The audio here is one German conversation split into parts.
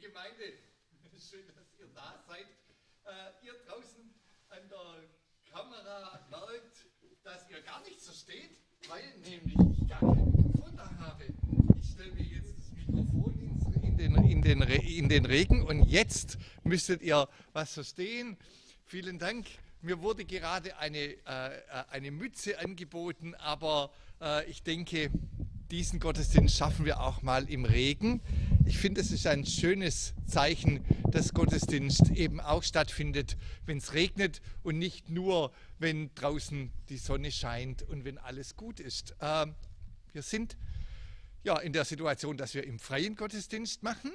Gemeinde, schön, dass ihr da seid. Ihr draußen an der Kamera merkt, dass ihr gar nichts versteht, weil nämlich ich gar kein Mikrofon da habe. Ich stelle mir jetzt das Mikrofon in den Regen und jetzt müsstet ihr was verstehen. Vielen Dank. Mir wurde gerade eine Mütze angeboten, aber ich denke, diesen Gottesdienst schaffen wir auch mal im Regen. Ich finde, es ist ein schönes Zeichen, dass Gottesdienst eben auch stattfindet, wenn es regnet und nicht nur, wenn draußen die Sonne scheint und wenn alles gut ist. Wir sind ja in der Situation, dass wir im freien Gottesdienst machen.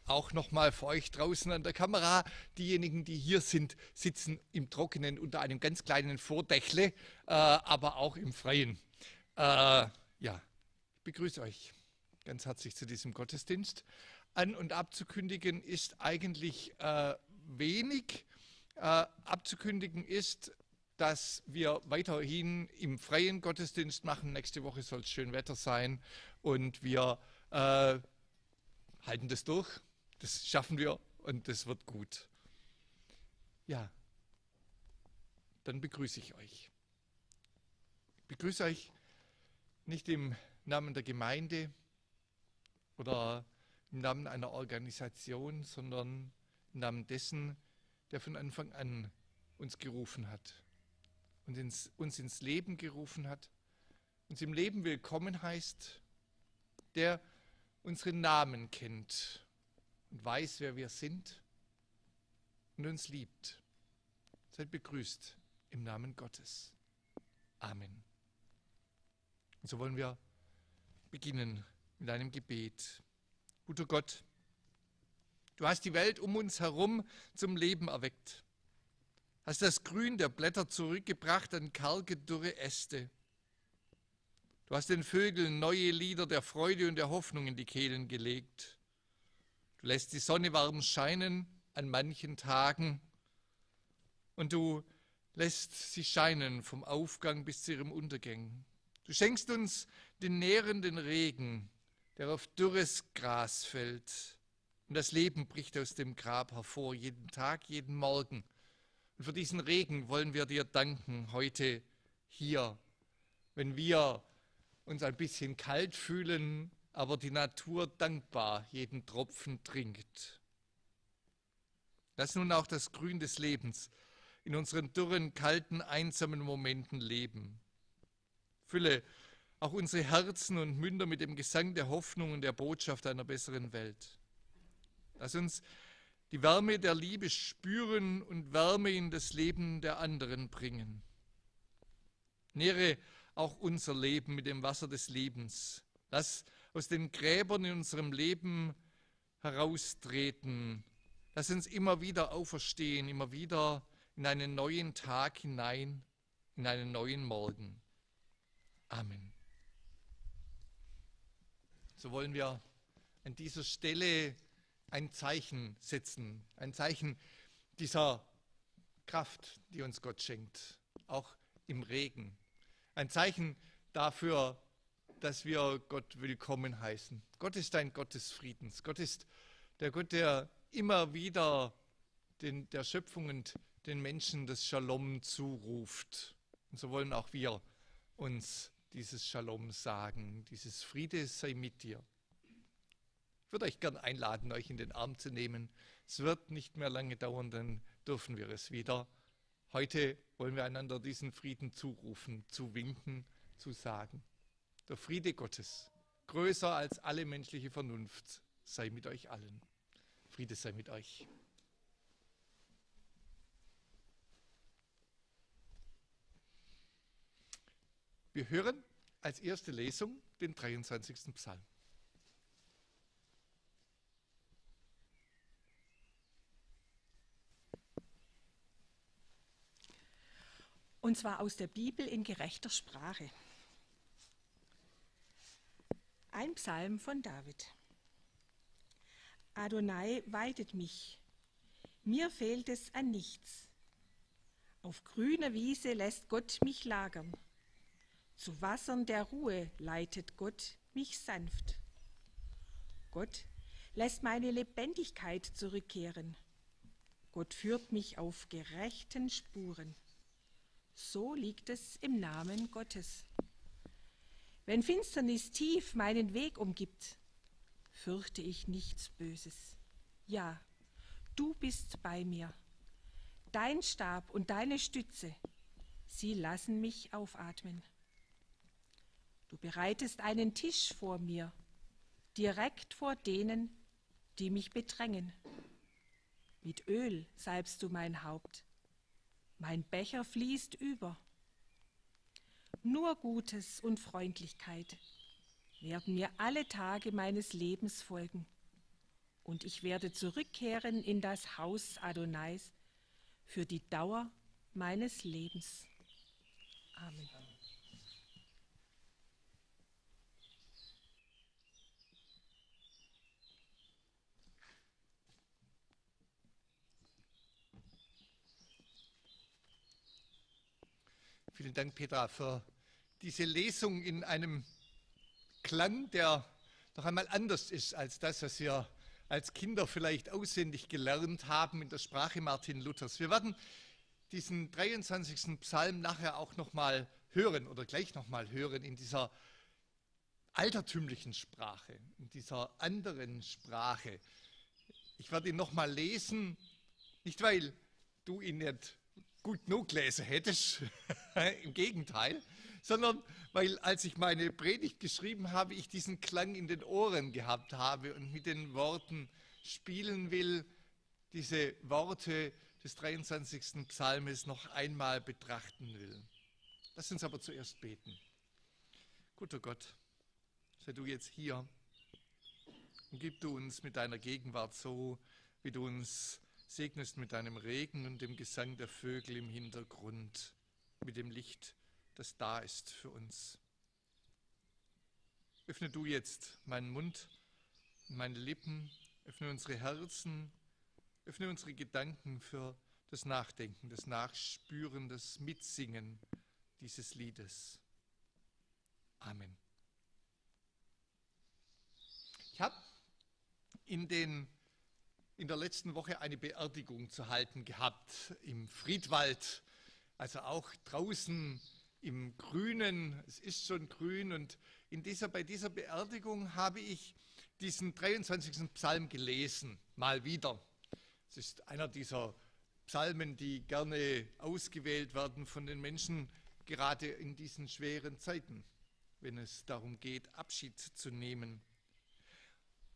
Auch nochmal für euch draußen an der Kamera. Diejenigen, die hier sind, sitzen im Trockenen unter einem ganz kleinen Vordächle, aber auch im Freien. Ja, ich begrüße euch ganz herzlich zu diesem Gottesdienst. An- und abzukündigen ist eigentlich wenig. Abzukündigen ist, dass wir weiterhin im freien Gottesdienst machen. Nächste Woche soll es schön Wetter sein und wir halten das durch. Das schaffen wir und das wird gut. Ja, dann begrüße ich euch. Ich begrüße euch nicht im Namen der Gemeinde oder im Namen einer Organisation, sondern im Namen dessen, der von Anfang an uns gerufen hat und uns ins Leben gerufen hat, uns im Leben willkommen heißt, der unseren Namen kennt und weiß, wer wir sind und uns liebt. Seid begrüßt im Namen Gottes. Amen. Und so wollen wir beginnen mit einem Gebet. Guter Gott, du hast die Welt um uns herum zum Leben erweckt, hast das Grün der Blätter zurückgebracht an karge, dürre Äste. Du hast den Vögeln neue Lieder der Freude und der Hoffnung in die Kehlen gelegt. Du lässt die Sonne warm scheinen an manchen Tagen und du lässt sie scheinen vom Aufgang bis zu ihrem Untergang. Du schenkst uns den nährenden Regen, der auf dürres Gras fällt. Und das Leben bricht aus dem Grab hervor, jeden Tag, jeden Morgen. Und für diesen Regen wollen wir dir danken heute hier, wenn wir uns ein bisschen kalt fühlen, aber die Natur dankbar jeden Tropfen trinkt. Lass nun auch das Grün des Lebens in unseren dürren, kalten, einsamen Momenten leben. Fülle auch unsere Herzen und Münder mit dem Gesang der Hoffnung und der Botschaft einer besseren Welt. Lass uns die Wärme der Liebe spüren und Wärme in das Leben der anderen bringen. Nähre auch unser Leben mit dem Wasser des Lebens. Lass aus den Gräbern in unserem Leben heraustreten. Lass uns immer wieder auferstehen, immer wieder in einen neuen Tag hinein, in einen neuen Morgen. Amen. So wollen wir an dieser Stelle ein Zeichen setzen, ein Zeichen dieser Kraft, die uns Gott schenkt, auch im Regen. Ein Zeichen dafür, dass wir Gott willkommen heißen. Gott ist ein Gott des Friedens. Gott ist der Gott, der immer wieder der Schöpfung und den Menschen das Shalom zuruft. Und so wollen auch wir uns dieses Shalom sagen, dieses Friede sei mit dir. Ich würde euch gern einladen, euch in den Arm zu nehmen. Es wird nicht mehr lange dauern, dann dürfen wir es wieder. Heute wollen wir einander diesen Frieden zurufen, zuwinken, zu sagen. Der Friede Gottes, größer als alle menschliche Vernunft, sei mit euch allen. Friede sei mit euch. Wir hören als erste Lesung den 23. Psalm. Und zwar aus der Bibel in gerechter Sprache. Ein Psalm von David. Adonai weidet mich, mir fehlt es an nichts. Auf grüner Wiese lässt Gott mich lagern. Zu Wassern der Ruhe leitet Gott mich sanft. Gott, lässt meine Lebendigkeit zurückkehren. Gott führt mich auf gerechten Spuren. So liegt es im Namen Gottes. Wenn Finsternis tief meinen Weg umgibt, fürchte ich nichts Böses. Ja, du bist bei mir. Dein Stab und deine Stütze, sie lassen mich aufatmen. Du bereitest einen Tisch vor mir, direkt vor denen, die mich bedrängen. Mit Öl salbst du mein Haupt. Mein Becher fließt über. Nur Gutes und Freundlichkeit werden mir alle Tage meines Lebens folgen. Und ich werde zurückkehren in das Haus Adonais für die Dauer meines Lebens. Amen. Vielen Dank, Petra, für diese Lesung in einem Klang, der noch einmal anders ist als das, was wir als Kinder vielleicht auswendig gelernt haben in der Sprache Martin Luthers. Wir werden diesen 23. Psalm nachher auch nochmal hören oder gleich nochmal hören in dieser altertümlichen Sprache, in dieser anderen Sprache. Ich werde ihn nochmal lesen, nicht weil du ihn nicht gut genug gelesen hättest, im Gegenteil, sondern weil, als ich meine Predigt geschrieben habe, ich diesen Klang in den Ohren gehabt habe und mit den Worten spielen will, diese Worte des 23. Psalmes noch einmal betrachten will. Lass uns aber zuerst beten. Guter Gott, sei du jetzt hier und gib du uns mit deiner Gegenwart so, wie du uns segnest mit deinem Regen und dem Gesang der Vögel im Hintergrund, mit dem Licht, das da ist für uns. Öffne du jetzt meinen Mund und meine Lippen, öffne unsere Herzen, öffne unsere Gedanken für das Nachdenken, das Nachspüren, das Mitsingen dieses Liedes. Amen. Ich habe in der letzten Woche eine Beerdigung zu halten gehabt im Friedwald, also auch draußen im Grünen. Es ist schon grün und bei dieser Beerdigung habe ich diesen 23. Psalm gelesen, mal wieder. Es ist einer dieser Psalmen, die gerne ausgewählt werden von den Menschen, gerade in diesen schweren Zeiten, wenn es darum geht, Abschied zu nehmen.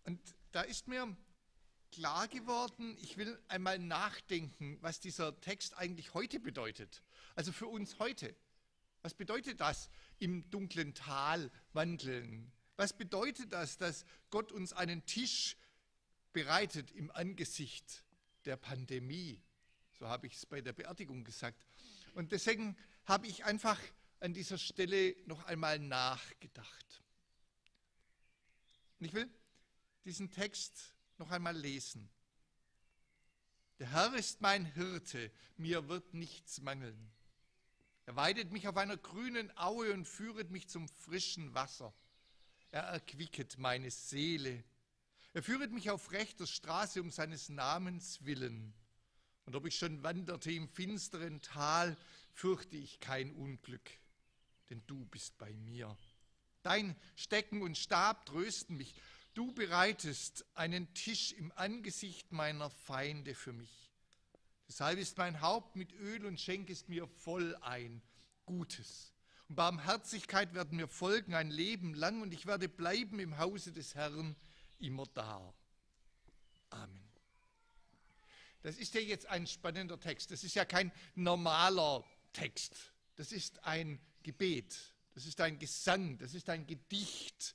Und da ist mir klar geworden, ich will einmal nachdenken, was dieser Text eigentlich heute bedeutet. Also für uns heute. Was bedeutet das, im dunklen Tal wandeln? Was bedeutet das, dass Gott uns einen Tisch bereitet im Angesicht der Pandemie? So habe ich es bei der Beerdigung gesagt. Und deswegen habe ich einfach an dieser Stelle noch einmal nachgedacht. Und ich will diesen Text noch einmal lesen. Der Herr ist mein Hirte, mir wird nichts mangeln. Er weidet mich auf einer grünen Aue und führet mich zum frischen Wasser. Er erquicket meine Seele. Er führet mich auf rechter Straße um seines Namens willen. Und ob ich schon wanderte im finsteren Tal, fürchte ich kein Unglück, denn du bist bei mir. Dein Stecken und Stab trösten mich. Du bereitest einen Tisch im Angesicht meiner Feinde für mich. Deshalb ist mein Haupt mit Öl und schenkest mir voll ein Gutes. Und Barmherzigkeit werden mir folgen ein Leben lang und ich werde bleiben im Hause des Herrn immer da. Amen. Das ist ja jetzt ein spannender Text. Das ist ja kein normaler Text. Das ist ein Gebet. Das ist ein Gesang. Das ist ein Gedicht.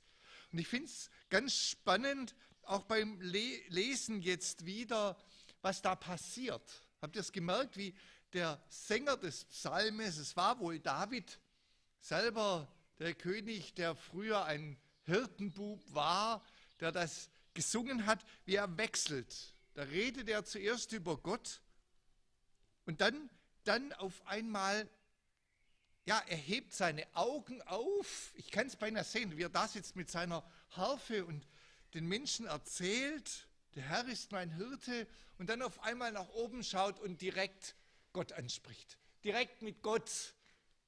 Und ich finde es ganz spannend, auch beim Lesen jetzt wieder, was da passiert. Habt ihr es gemerkt, wie der Sänger des Psalmes, es war wohl David, selber der König, der früher ein Hirtenbub war, der das gesungen hat, wie er wechselt. Da redet er zuerst über Gott und dann auf einmal, ja, er hebt seine Augen auf. Ich kann es beinahe sehen, wie er da sitzt mit seiner Harfe und den Menschen erzählt, der Herr ist mein Hirte, und dann auf einmal nach oben schaut und direkt Gott anspricht, direkt mit Gott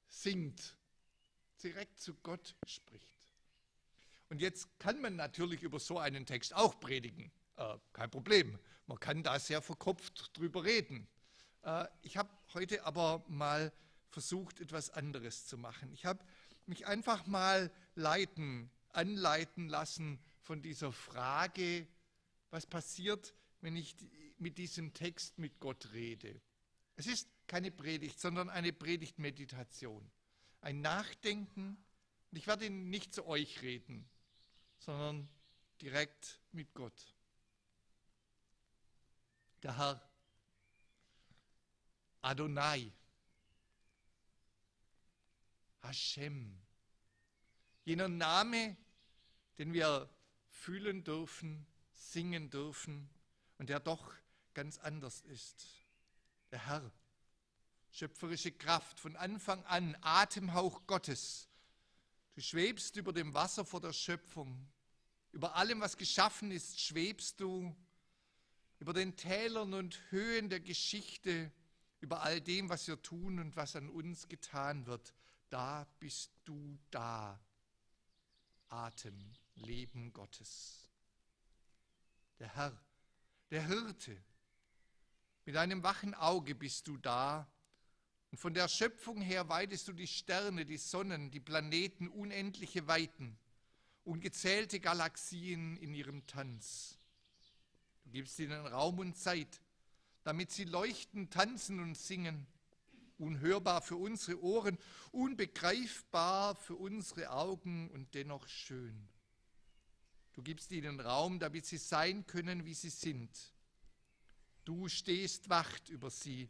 singt, direkt zu Gott spricht. Und jetzt kann man natürlich über so einen Text auch predigen, kein Problem. Man kann da sehr verkopft drüber reden. Ich habe heute aber mal versucht, etwas anderes zu machen. Ich habe mich einfach mal anleiten lassen von dieser Frage, was passiert, wenn ich mit diesem Text mit Gott rede. Es ist keine Predigt, sondern eine Predigtmeditation. Ein Nachdenken. Und ich werde nicht zu euch reden, sondern direkt mit Gott. Der Herr, Adonai, Hashem, jener Name, den wir fühlen dürfen, singen dürfen und der doch ganz anders ist. Der Herr, schöpferische Kraft, von Anfang an Atemhauch Gottes. Du schwebst über dem Wasser vor der Schöpfung. Über allem, was geschaffen ist, schwebst du. Über den Tälern und Höhen der Geschichte, über all dem, was wir tun und was an uns getan wird. Da bist du da. Atem, Leben Gottes. Der Herr, der Hirte. Mit einem wachen Auge bist du da. Und von der Schöpfung her weidest du die Sterne, die Sonnen, die Planeten, unendliche Weiten, ungezählte Galaxien in ihrem Tanz. Du gibst ihnen Raum und Zeit, damit sie leuchten, tanzen und singen. Unhörbar für unsere Ohren, unbegreifbar für unsere Augen und dennoch schön. Du gibst ihnen Raum, damit sie sein können, wie sie sind. Du stehst Wacht über sie,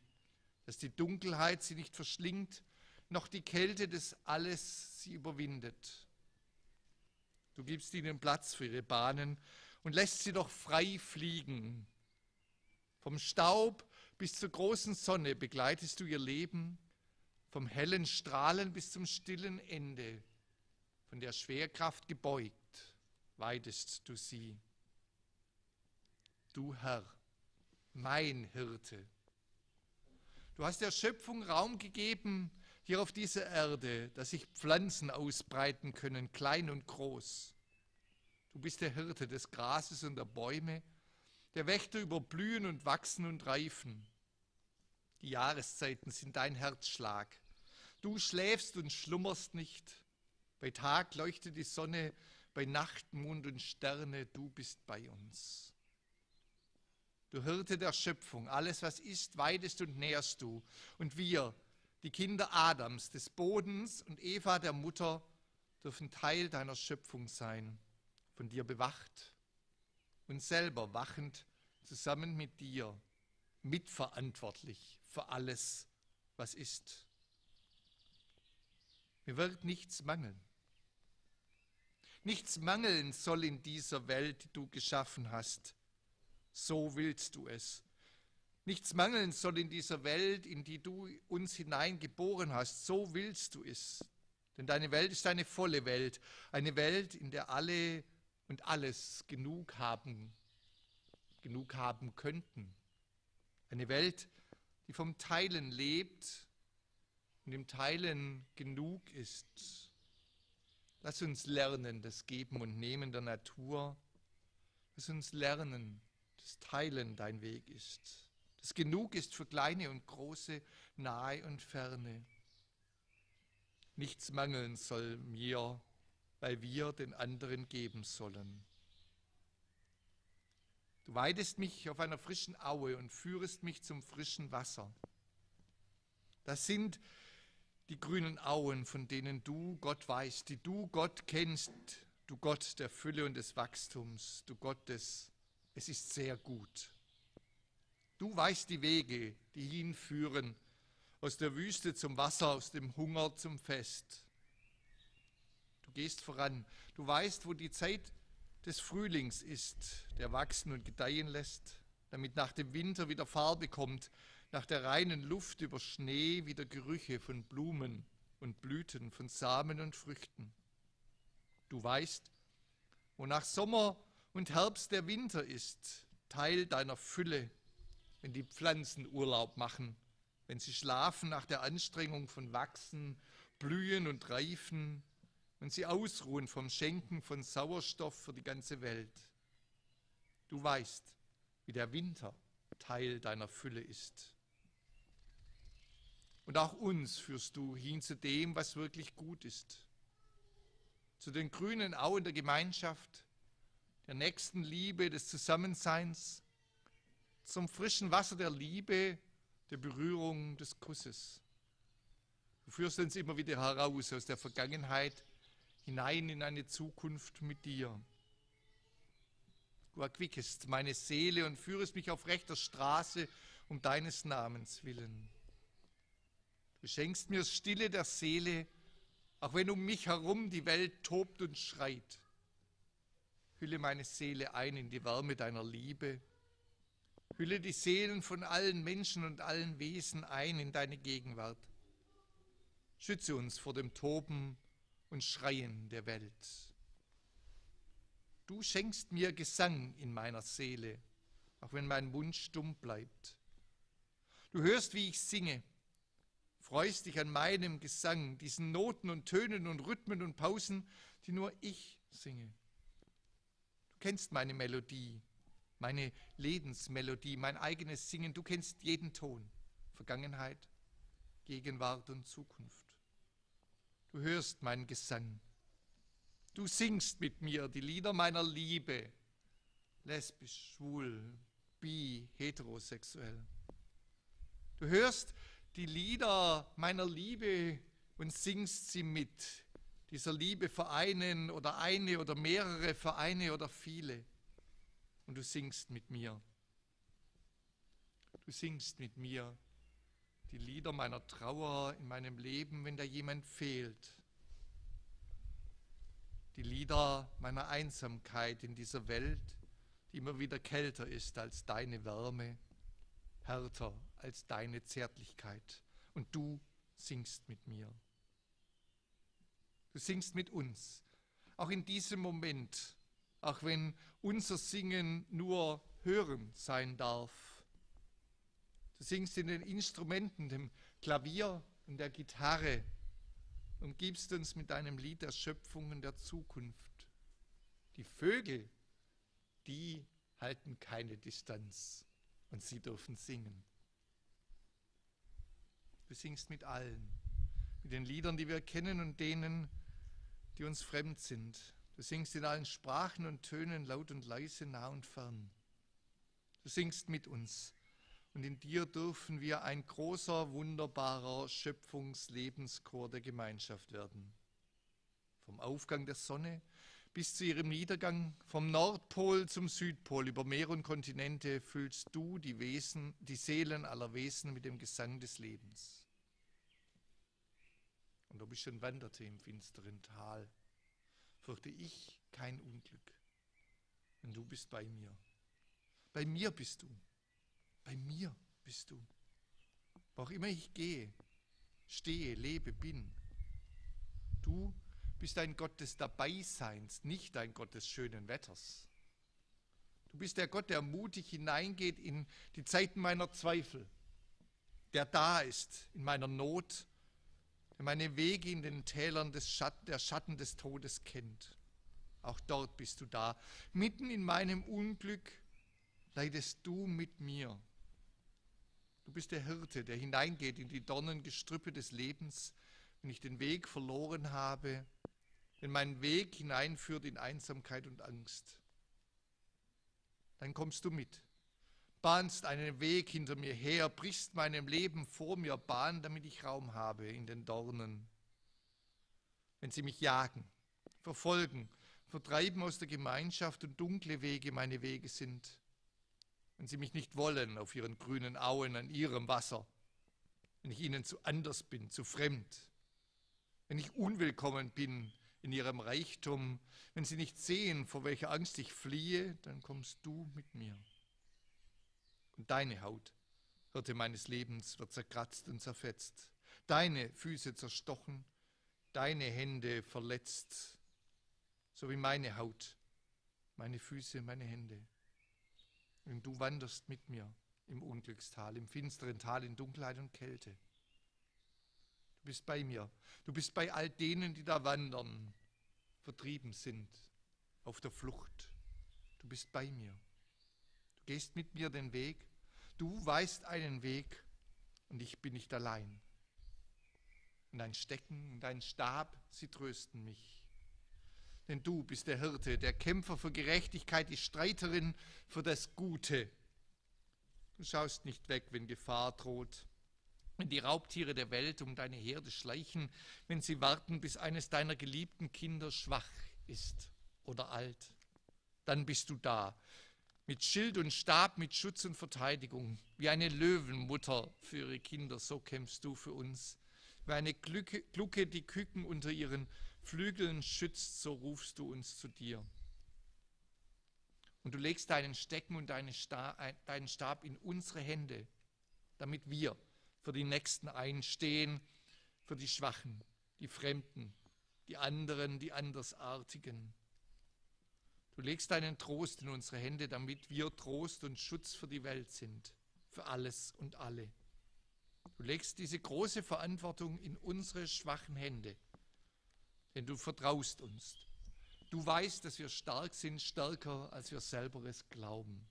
dass die Dunkelheit sie nicht verschlingt, noch die Kälte des Alles sie überwindet. Du gibst ihnen Platz für ihre Bahnen und lässt sie doch frei fliegen. Vom Staub bis zur großen Sonne begleitest du ihr Leben, vom hellen Strahlen bis zum stillen Ende. Von der Schwerkraft gebeugt, weidest du sie. Du Herr, mein Hirte. Du hast der Schöpfung Raum gegeben, hier auf dieser Erde, dass sich Pflanzen ausbreiten können, klein und groß. Du bist der Hirte des Grases und der Bäume, der Wächter über Blühen und Wachsen und Reifen. Die Jahreszeiten sind dein Herzschlag. Du schläfst und schlummerst nicht. Bei Tag leuchtet die Sonne, bei Nacht Mond und Sterne, du bist bei uns. Du Hirte der Schöpfung, alles was ist, weidest und nährst du. Und wir, die Kinder Adams, des Bodens und Eva, der Mutter, dürfen Teil deiner Schöpfung sein, von dir bewacht und selber wachend zusammen mit dir, mitverantwortlich für alles, was ist. Mir wird nichts mangeln. Nichts mangeln soll in dieser Welt, die du geschaffen hast. So willst du es. Nichts mangeln soll in dieser Welt, in die du uns hineingeboren hast. So willst du es. Denn deine Welt ist eine volle Welt. Eine Welt, in der alle und alles genug haben könnten. Eine Welt, die vom Teilen lebt und im Teilen genug ist. Lass uns lernen, das Geben und Nehmen der Natur. Lass uns lernen, dass Teilen dein Weg ist. Dass genug ist für Kleine und Große, nahe und ferne. Nichts mangeln soll mir, weil wir den anderen geben sollen. Du weidest mich auf einer frischen Aue und führest mich zum frischen Wasser. Das sind die grünen Auen, von denen du, Gott, weißt, die du, Gott, kennst, du Gott der Fülle und des Wachstums, du Gott des Es ist sehr gut. Du weißt die Wege, die hinführen, aus der Wüste zum Wasser, aus dem Hunger zum Fest. Du gehst voran. Du weißt, wo die Zeit des Frühlings ist, der wachsen und gedeihen lässt, damit nach dem Winter wieder Farbe kommt, nach der reinen Luft über Schnee wieder Gerüche von Blumen und Blüten, von Samen und Früchten. Du weißt, wo nach Sommer und Herbst der Winter ist, Teil deiner Fülle, wenn die Pflanzen Urlaub machen, wenn sie schlafen nach der Anstrengung von Wachsen, Blühen und Reifen, wenn sie ausruhen vom Schenken von Sauerstoff für die ganze Welt. Du weißt, wie der Winter Teil deiner Fülle ist. Und auch uns führst du hin zu dem, was wirklich gut ist. Zu den grünen Auen der Gemeinschaft, der Nächstenliebe, des Zusammenseins, zum frischen Wasser der Liebe, der Berührung, des Kusses. Du führst uns immer wieder heraus aus der Vergangenheit, hinein in eine Zukunft mit dir. Du erquickest meine Seele und führest mich auf rechter Straße um deines Namens willen. Du schenkst mir Stille der Seele, auch wenn um mich herum die Welt tobt und schreit. Hülle meine Seele ein in die Wärme deiner Liebe. Hülle die Seelen von allen Menschen und allen Wesen ein in deine Gegenwart. Schütze uns vor dem Toben und Schreien der Welt. Du schenkst mir Gesang in meiner Seele, auch wenn mein Mund stumm bleibt. Du hörst, wie ich singe, freust dich an meinem Gesang, diesen Noten und Tönen und Rhythmen und Pausen, die nur ich singe. Du kennst meine Melodie, meine Lebensmelodie, mein eigenes Singen. Du kennst jeden Ton, Vergangenheit, Gegenwart und Zukunft. Du hörst meinen Gesang. Du singst mit mir die Lieder meiner Liebe, lesbisch, schwul, bi, heterosexuell. Du hörst die Lieder meiner Liebe und singst sie mit. Dieser Liebe für einen oder eine oder mehrere, für eine oder viele. Und du singst mit mir. Du singst mit mir die Lieder meiner Trauer in meinem Leben, wenn da jemand fehlt. Die Lieder meiner Einsamkeit in dieser Welt, die immer wieder kälter ist als deine Wärme, härter als deine Zärtlichkeit. Und du singst mit mir. Du singst mit uns, auch in diesem Moment, auch wenn unser Singen nur Hören sein darf. Du singst in den Instrumenten, dem Klavier und der Gitarre, und gibst uns mit deinem Lied der Schöpfung und der Zukunft. Die Vögel, die halten keine Distanz und sie dürfen singen. Du singst mit allen, mit den Liedern, die wir kennen und denen, die uns fremd sind. Du singst in allen Sprachen und Tönen, laut und leise, nah und fern. Du singst mit uns. Und in dir dürfen wir ein großer, wunderbarer Schöpfungslebenschor der Gemeinschaft werden. Vom Aufgang der Sonne bis zu ihrem Niedergang, vom Nordpol zum Südpol, über Meer und Kontinente füllst du die Seelen aller Wesen mit dem Gesang des Lebens. Und ob ich schon wanderte im finsteren Tal, fürchte ich kein Unglück, denn du bist bei mir. Bei mir bist du. Bei mir bist du. Wo auch immer ich gehe, stehe, lebe, bin. Du bist ein Gott des Dabeiseins, nicht ein Gott des schönen Wetters. Du bist der Gott, der mutig hineingeht in die Zeiten meiner Zweifel, der da ist in meiner Not, der meine Wege in den Tälern der Schatten des Todes kennt. Auch dort bist du da. Mitten in meinem Unglück leidest du mit mir. Du bist der Hirte, der hineingeht in die Dornengestrüppe des Lebens, wenn ich den Weg verloren habe, wenn mein Weg hineinführt in Einsamkeit und Angst. Dann kommst du mit, bahnst einen Weg hinter mir her, brichst meinem Leben vor mir Bahn, damit ich Raum habe in den Dornen. Wenn sie mich jagen, verfolgen, vertreiben aus der Gemeinschaft und dunkle Wege meine Wege sind, wenn sie mich nicht wollen auf ihren grünen Auen an ihrem Wasser, wenn ich ihnen zu anders bin, zu fremd, wenn ich unwillkommen bin in ihrem Reichtum, wenn sie nicht sehen, vor welcher Angst ich fliehe, dann kommst du mit mir. Und deine Haut, Hirte meines Lebens, wird zerkratzt und zerfetzt, deine Füße zerstochen, deine Hände verletzt, so wie meine Haut, meine Füße, meine Hände. Und du wanderst mit mir im Unglückstal, im finsteren Tal, in Dunkelheit und Kälte. Du bist bei mir. Du bist bei all denen, die da wandern, vertrieben sind, auf der Flucht. Du bist bei mir. Du gehst mit mir den Weg. Du weißt einen Weg und ich bin nicht allein. Und dein Stecken und dein Stab, sie trösten mich. Denn du bist der Hirte, der Kämpfer für Gerechtigkeit, die Streiterin für das Gute. Du schaust nicht weg, wenn Gefahr droht, wenn die Raubtiere der Welt um deine Herde schleichen, wenn sie warten, bis eines deiner geliebten Kinder schwach ist oder alt. Dann bist du da, mit Schild und Stab, mit Schutz und Verteidigung. Wie eine Löwenmutter für ihre Kinder, so kämpfst du für uns. Wie eine Glucke die Küken unter ihren Flügeln schützt, so rufst du uns zu dir. Und du legst deinen Stecken und deinen Stab in unsere Hände, damit wir für die Nächsten einstehen, für die Schwachen, die Fremden, die anderen, die Andersartigen. Du legst deinen Trost in unsere Hände, damit wir Trost und Schutz für die Welt sind, für alles und alle. Du legst diese große Verantwortung in unsere schwachen Hände, denn du vertraust uns. Du weißt, dass wir stark sind, stärker, als wir selber es glauben.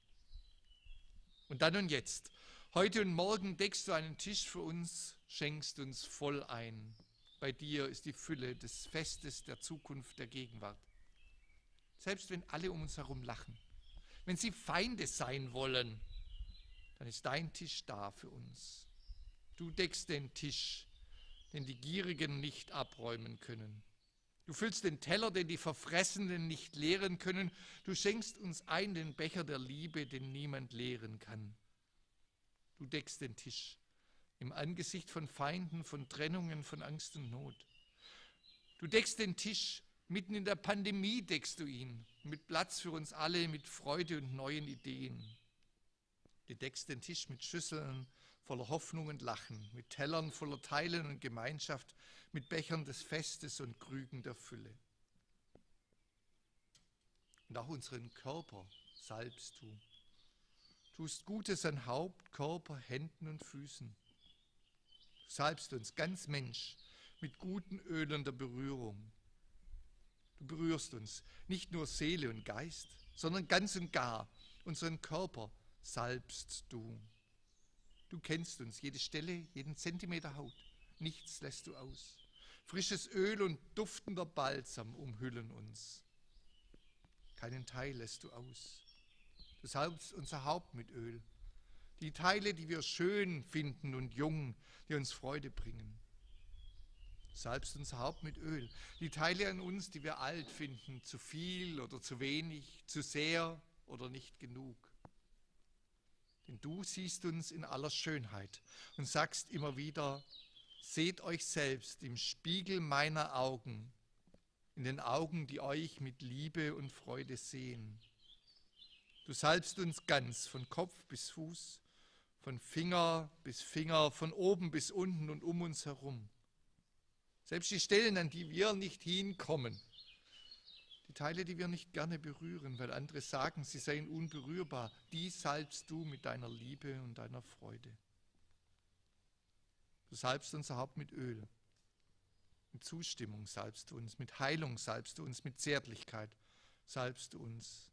Und dann und jetzt, heute und morgen deckst du einen Tisch für uns, schenkst uns voll ein. Bei dir ist die Fülle des Festes der Zukunft, der Gegenwart. Selbst wenn alle um uns herum lachen, wenn sie Feinde sein wollen, dann ist dein Tisch da für uns. Du deckst den Tisch, den die Gierigen nicht abräumen können. Du füllst den Teller, den die Verfressenen nicht leeren können. Du schenkst uns ein den Becher der Liebe, den niemand leeren kann. Du deckst den Tisch im Angesicht von Feinden, von Trennungen, von Angst und Not. Du deckst den Tisch, mitten in der Pandemie deckst du ihn, mit Platz für uns alle, mit Freude und neuen Ideen. Du deckst den Tisch mit Schüsseln voller Hoffnung und Lachen, mit Tellern voller Teilen und Gemeinschaft, mit Bechern des Festes und Krügen der Fülle. Und auch unseren Körper salbst du. Tust Gutes an Haupt, Körper, Händen und Füßen. Du salbst uns ganz Mensch mit guten Ölen der Berührung. Du berührst uns, nicht nur Seele und Geist, sondern ganz und gar unseren Körper salbst du. Du kennst uns, jede Stelle, jeden Zentimeter Haut, nichts lässt du aus. Frisches Öl und duftender Balsam umhüllen uns. Keinen Teil lässt du aus. Du salbst unser Haupt mit Öl. Die Teile, die wir schön finden und jung, die uns Freude bringen. Du salbst unser Haupt mit Öl. Die Teile an uns, die wir alt finden, zu viel oder zu wenig, zu sehr oder nicht genug. Denn du siehst uns in aller Schönheit und sagst immer wieder, seht euch selbst im Spiegel meiner Augen, in den Augen, die euch mit Liebe und Freude sehen. Du salbst uns ganz, von Kopf bis Fuß, von Finger bis Finger, von oben bis unten und um uns herum. Selbst die Stellen, an die wir nicht hinkommen, die Teile, die wir nicht gerne berühren, weil andere sagen, sie seien unberührbar, die salbst du mit deiner Liebe und deiner Freude. Du salbst unser Haupt mit Öl. Mit Zustimmung salbst du uns, mit Heilung salbst du uns, mit Zärtlichkeit salbst du uns.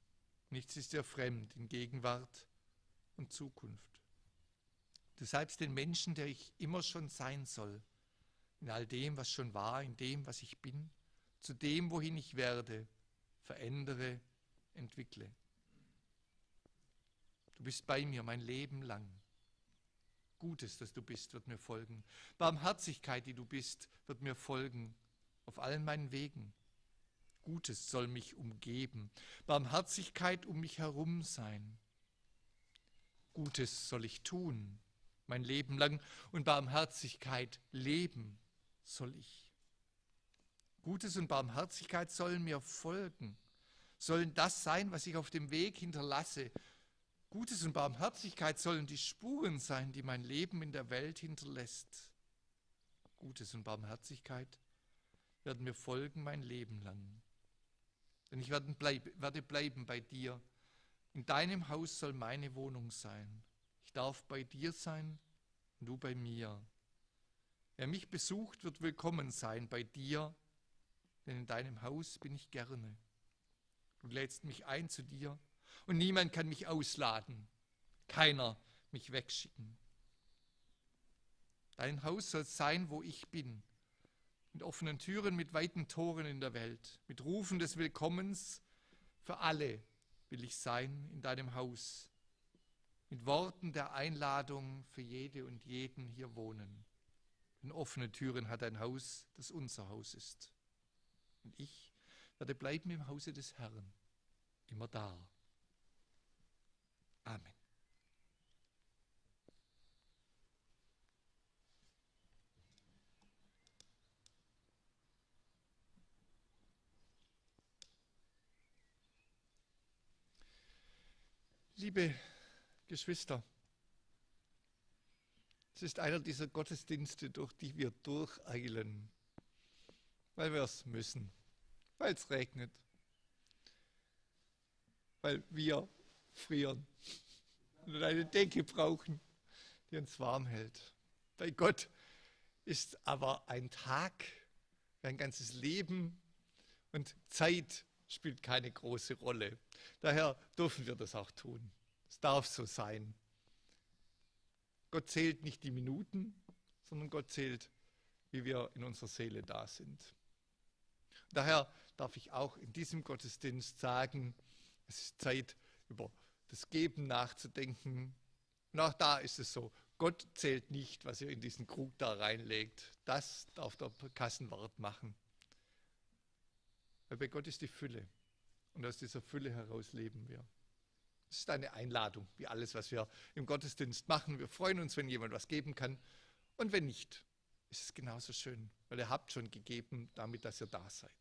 Nichts ist dir fremd in Gegenwart und Zukunft. Du salbst den Menschen, der ich immer schon sein soll, in all dem, was schon war, in dem, was ich bin, zu dem, wohin ich werde, verändere, entwickle. Du bist bei mir mein Leben lang. Gutes, das du bist, wird mir folgen. Barmherzigkeit, die du bist, wird mir folgen auf allen meinen Wegen. Gutes soll mich umgeben. Barmherzigkeit um mich herum sein. Gutes soll ich tun, mein Leben lang, und Barmherzigkeit leben soll ich. Gutes und Barmherzigkeit sollen mir folgen, sollen das sein, was ich auf dem Weg hinterlasse. Gutes und Barmherzigkeit sollen die Spuren sein, die mein Leben in der Welt hinterlässt. Gutes und Barmherzigkeit werden mir folgen mein Leben lang. Denn ich werde bleiben bei dir. In deinem Haus soll meine Wohnung sein. Ich darf bei dir sein und du bei mir. Wer mich besucht, wird willkommen sein bei dir, denn in deinem Haus bin ich gerne. Du lädst mich ein zu dir und niemand kann mich ausladen, keiner mich wegschicken. Dein Haus soll sein, wo ich bin, mit offenen Türen, mit weiten Toren in der Welt, mit Rufen des Willkommens. Für alle will ich sein in deinem Haus, mit Worten der Einladung für jede und jeden hier wohnen. Denn offene Türen hat ein Haus, das unser Haus ist. Und ich werde bleiben im Hause des Herrn, immer da. Amen. Liebe Geschwister, es ist einer dieser Gottesdienste, durch die wir durcheilen, weil wir es müssen, weil es regnet, weil wir frieren und eine Decke brauchen, die uns warm hält. Bei Gott ist aber ein Tag wie ein ganzes Leben und Zeit spielt keine große Rolle. Daher dürfen wir das auch tun. Es darf so sein. Gott zählt nicht die Minuten, sondern Gott zählt, wie wir in unserer Seele da sind. Daher darf ich auch in diesem Gottesdienst sagen, es ist Zeit, über das Geben nachzudenken. Und auch da ist es so, Gott zählt nicht, was ihr in diesen Krug da reinlegt. Das darf der Kassenwart machen. Weil bei Gott ist die Fülle. Und aus dieser Fülle heraus leben wir. Es ist eine Einladung, wie alles, was wir im Gottesdienst machen. Wir freuen uns, wenn jemand was geben kann. Und wenn nicht, ist es genauso schön, weil ihr habt schon gegeben, damit, dass ihr da seid.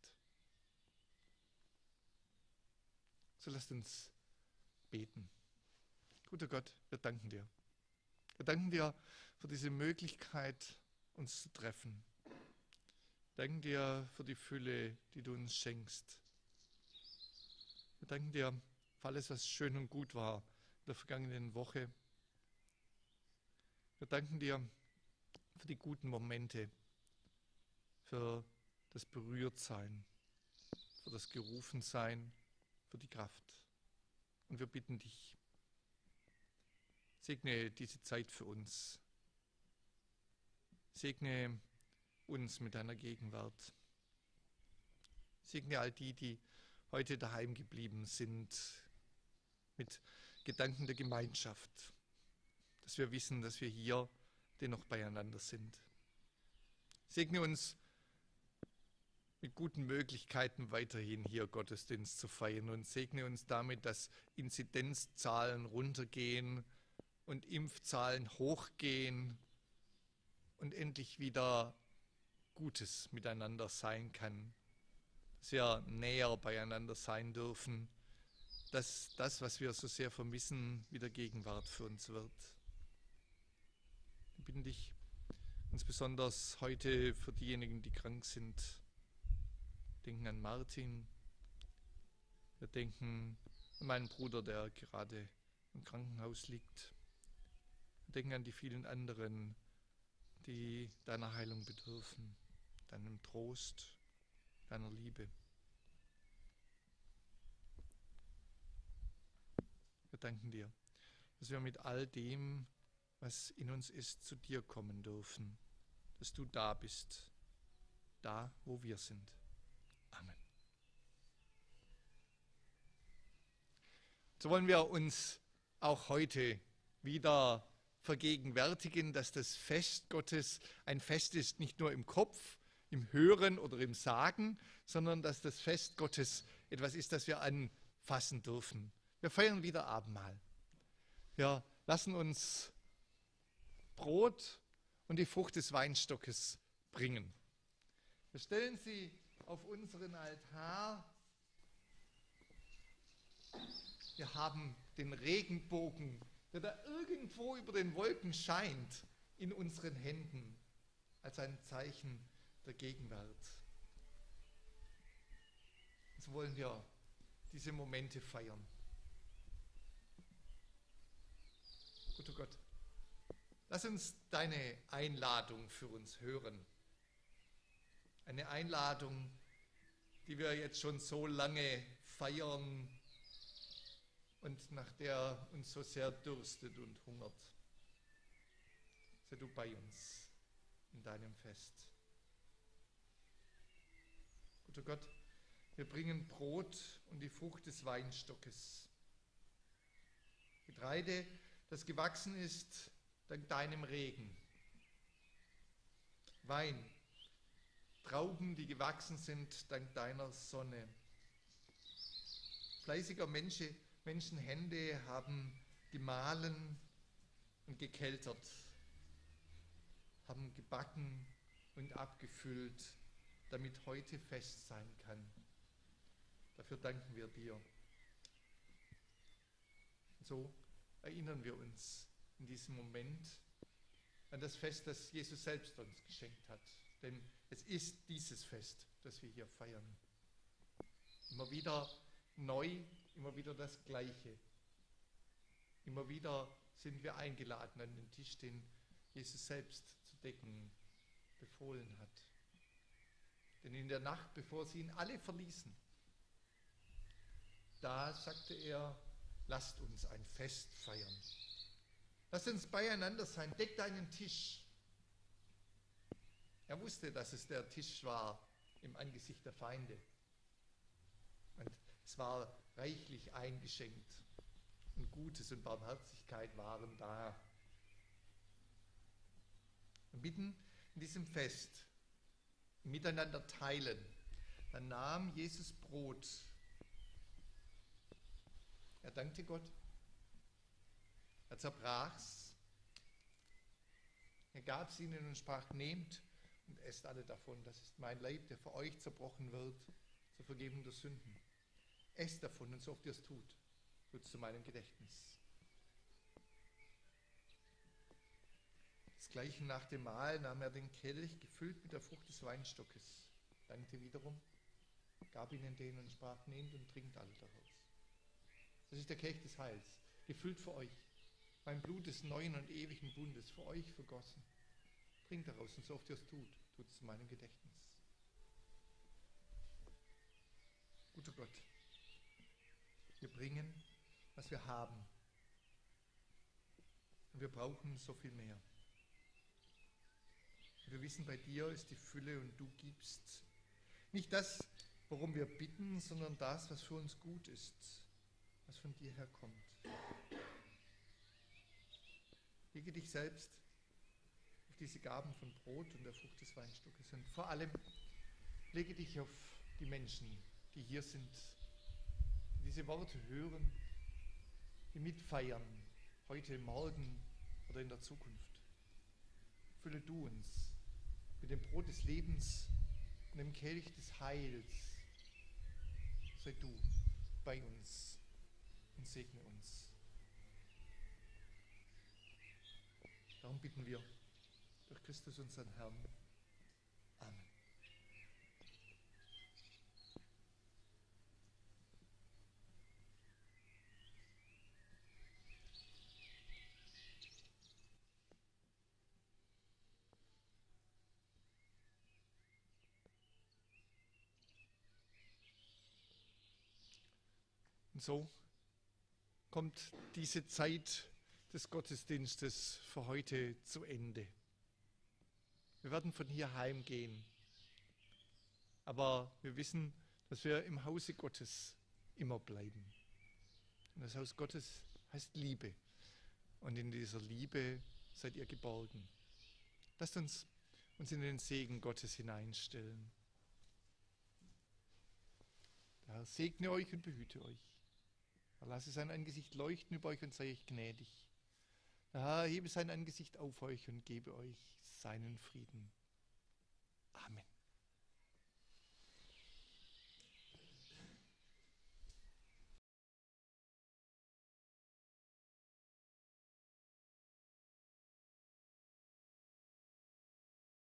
So lasst uns beten. Guter Gott, wir danken dir. Wir danken dir für diese Möglichkeit, uns zu treffen. Wir danken dir für die Fülle, die du uns schenkst. Wir danken dir für alles, was schön und gut war in der vergangenen Woche. Wir danken dir für die guten Momente, für das Berührtsein, für das Gerufensein, für die Kraft. Und wir bitten dich, segne diese Zeit für uns. Segne uns mit deiner Gegenwart. Segne all die, die heute daheim geblieben sind, mit Gedanken der Gemeinschaft, dass wir wissen, dass wir hier dennoch beieinander sind. Segne uns mit guten Möglichkeiten weiterhin hier Gottesdienst zu feiern und segne uns damit, dass Inzidenzzahlen runtergehen und Impfzahlen hochgehen und endlich wieder Gutes miteinander sein kann, dass wir näher beieinander sein dürfen, dass das, was wir so sehr vermissen, wieder Gegenwart für uns wird. Wir bitten dich uns besonders heute für diejenigen, die krank sind. Wir denken an Martin, wir denken an meinen Bruder, der gerade im Krankenhaus liegt. Wir denken an die vielen anderen, die deiner Heilung bedürfen, deinem Trost, deiner Liebe. Wir danken dir, dass wir mit all dem, was in uns ist, zu dir kommen dürfen, dass du da bist, da, wo wir sind. Amen. So wollen wir uns auch heute wieder vergegenwärtigen, dass das Fest Gottes ein Fest ist, nicht nur im Kopf, im Hören oder im Sagen, sondern dass das Fest Gottes etwas ist, das wir anfassen dürfen. Wir feiern wieder Abendmahl. Wir lassen uns Brot und die Frucht des Weinstockes bringen. Wir stellen sie auf unseren Altar. Wir haben den Regenbogen, der da irgendwo über den Wolken scheint, in unseren Händen als ein Zeichen der Gegenwart. So wollen wir diese Momente feiern. Guter Gott, lass uns deine Einladung für uns hören. Eine Einladung, die wir jetzt schon so lange feiern und nach der uns so sehr dürstet und hungert. Sei du bei uns in deinem Fest. Guter Gott, wir bringen Brot und die Frucht des Weinstockes. Getreide, das gewachsen ist dank deinem Regen. Wein, Trauben, die gewachsen sind dank deiner Sonne. Fleißiger Menschenhände haben gemahlen und gekeltert, haben gebacken und abgefüllt, damit heute Fest sein kann. Dafür danken wir dir. Und so erinnern wir uns in diesem Moment an das Fest, das Jesus selbst uns geschenkt hat. Denn es ist dieses Fest, das wir hier feiern. Immer wieder neu, immer wieder das Gleiche. Immer wieder sind wir eingeladen an den Tisch, den Jesus selbst zu decken befohlen hat. Denn in der Nacht, bevor sie ihn alle verließen, da sagte er, lasst uns ein Fest feiern. Lasst uns beieinander sein, deckt einen Tisch. Er wusste, dass es der Tisch war im Angesicht der Feinde. Und es war reichlich eingeschenkt. Und Gutes und Barmherzigkeit waren da. Und mitten in diesem Fest, miteinander teilen, dann nahm Jesus Brot. Er dankte Gott. Er zerbrach's. Er gab es ihnen und sprach, nehmt und esst alle davon. Das ist mein Leib, der für euch zerbrochen wird, zur Vergebung der Sünden. Esst davon und so oft ihr es tut, tut es zu meinem Gedächtnis. Desgleichen nach dem Mahl nahm er den Kelch, gefüllt mit der Frucht des Weinstockes, dankte wiederum, gab ihnen den und sprach, nehmt und trinkt alle daraus. Das ist der Kelch des Heils, gefüllt für euch, mein Blut des neuen und ewigen Bundes, für euch vergossen. Trinkt daraus und so oft ihr es tut, tut es zu meinem Gedächtnis. Guter Gott, wir bringen, was wir haben. Und wir brauchen so viel mehr. Und wir wissen, bei dir ist die Fülle und du gibst nicht das, worum wir bitten, sondern das, was für uns gut ist, was von dir herkommt. Lege dich selbst auf diese Gaben von Brot und der Frucht des Weinstockes und vor allem lege dich auf die Menschen, die hier sind, die diese Worte hören, die mitfeiern, heute, morgen oder in der Zukunft. Fülle du uns mit dem Brot des Lebens und dem Kelch des Heils. Sei du bei uns und segne uns. Darum bitten wir durch Christus unseren Herrn. Amen. Und so kommt diese Zeit des Gottesdienstes für heute zu Ende. Wir werden von hier heimgehen, aber wir wissen, dass wir im Hause Gottes immer bleiben. Und das Haus Gottes heißt Liebe. Und in dieser Liebe seid ihr geborgen. Lasst uns in den Segen Gottes hineinstellen. Der Herr segne euch und behüte euch. Er lasse sein Angesicht leuchten über euch und sei euch gnädig. Der Herr hebe sein Angesicht auf euch und gebe euch seinen Frieden. Amen.